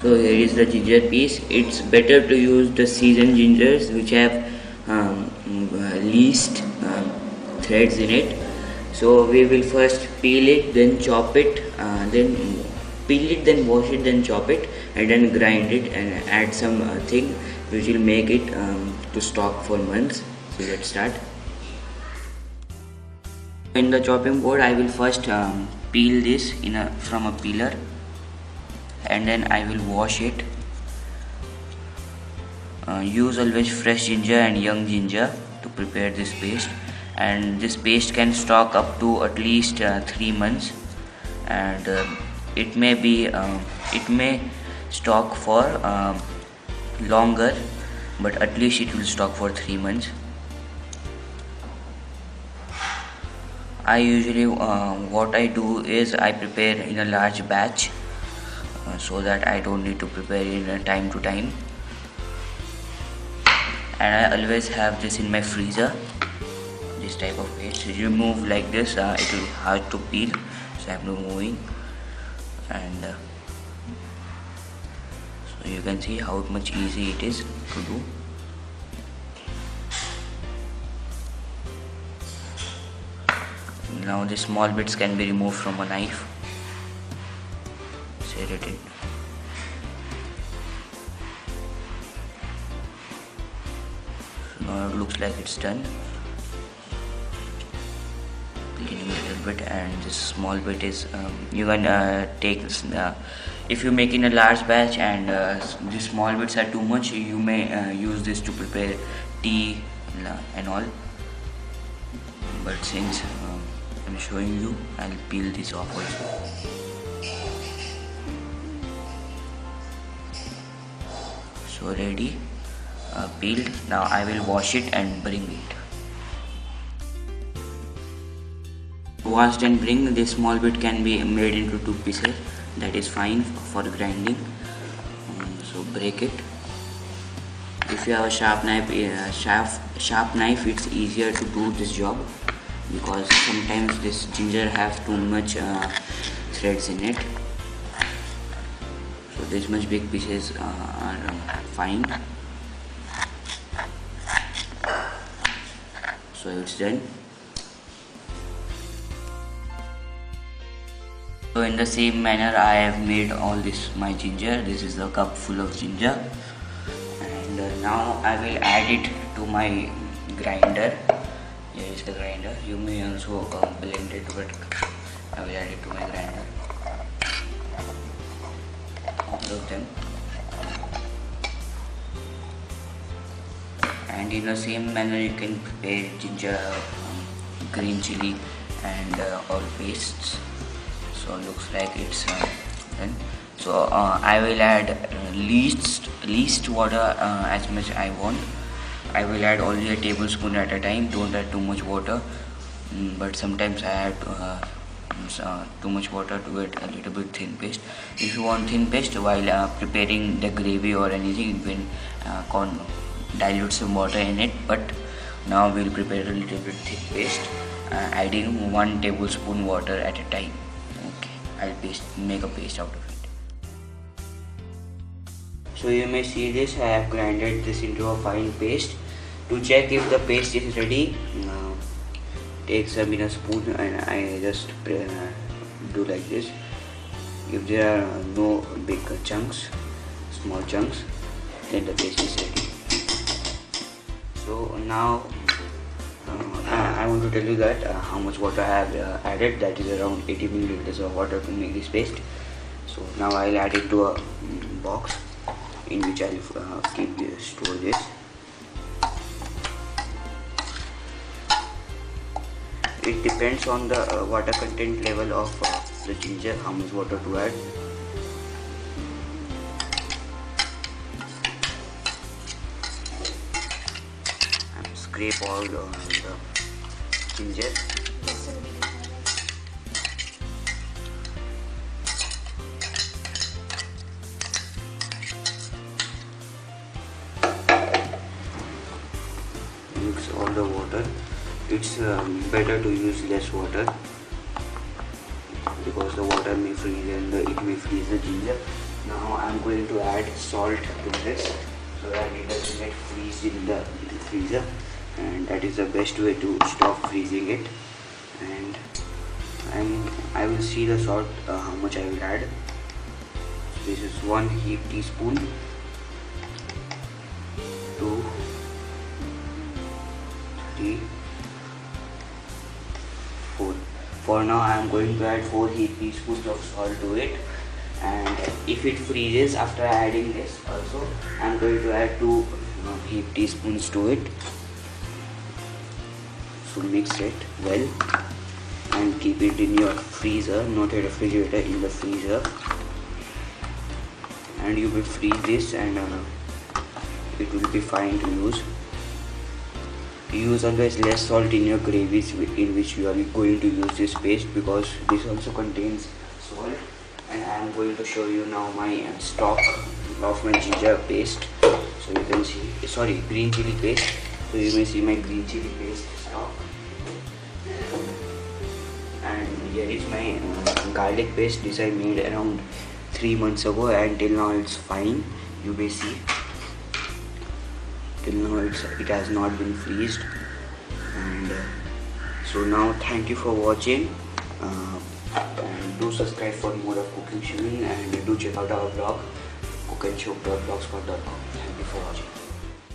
So here is the ginger piece. It's better to use the seasoned gingers which have least threads in it. So we will first peel it, then chop it, then peel it, then wash it, then chop it, and then grind it and add some thing which will make it to stock for months. So let's start. In the chopping board I will first peel this from a peeler, and then I will wash it. Use always fresh ginger and young ginger to prepare this paste, and this paste can stock up to at least 3 months, and it may stock for longer, but at least it will stock for 3 months. I usually what I do is I prepare in a large batch so that I don't need to prepare in time to time, and I always have this in my freezer, this type of paste. You move like this, it will be hard to peel, so I'm moving, and so you can see how much easy it is to do. Now the small bits can be removed from a knife. Set it in. So now it looks like it's done. Cleaning a little bit, and this small bit is you can take this. If you make in a large batch and the small bits are too much, you may use this to prepare tea and all. But since I'm showing you, I'll peel this off also. So ready, peeled. Now I will wash it and bring it. Washed and bring, this small bit can be made into 2 pieces. That is fine for grinding. So break it. If you have a sharp knife, it's easier to do this job, because sometimes this ginger have too much threads in it. So this much big pieces are fine. So it's done. So in the same manner I have made all this my ginger. This is a cup full of ginger, and now I will add it to my grinder. Here is the grinder. You may also blend it, but I will add it to my grinder. All of them. And in the same manner you can prepare ginger, green chilli, and all pastes. So looks like it's done. So I will add least water as much I want. I will add only a tablespoon at a time. Don't add too much water, but sometimes I add too much water to get a little bit thin paste. If you want thin paste while preparing the gravy or anything, you can dilute some water in it, but now we'll prepare a little bit thick paste, adding 1 tablespoon water at a time. Okay, I'll make a paste out of it. So you may see this, I have grinded this into a fine paste. To check if the paste is ready, take some in a spoon and I just do like this. If there are no big chunks, small chunks, then the paste is ready. So now I want to tell you that how much water I have added. That is around 80 milliliters of water to make this paste. So now I'll add it to a box in which I'll store this. It depends on the water content level of the ginger, how much water to add. And scrape all the ginger. Mix all the water. It's better to use less water because the water may freeze and it may freeze the ginger. Now I'm going to add salt to this so that it doesn't get freeze in the freezer, and that is the best way to stop freezing it. And I will see the salt, how much I will add. So this is 1 heap teaspoon, 2, 3, 4. For now I am going to add 4 heap teaspoons of salt to it, and if it freezes after adding this also, I am going to add 2 heap teaspoons to it. So mix it well and keep it in your freezer, not a refrigerator, in the freezer, and you will freeze this, and it will be fine to use. Use always less salt in your gravies in which you are going to use this paste, because this also contains salt. And I am going to show you now my stock of my ginger paste. So you can see, sorry, green chili paste. So you may see my green chili paste stock. And here is my garlic paste. This I made around 3 months ago, and till now it's fine. You may see, till now it has not been freezed. And so now thank you for watching, and do subscribe for more of cooking chilling, and do check out our blog cookandchoke.blogspot.com. Thank you for watching.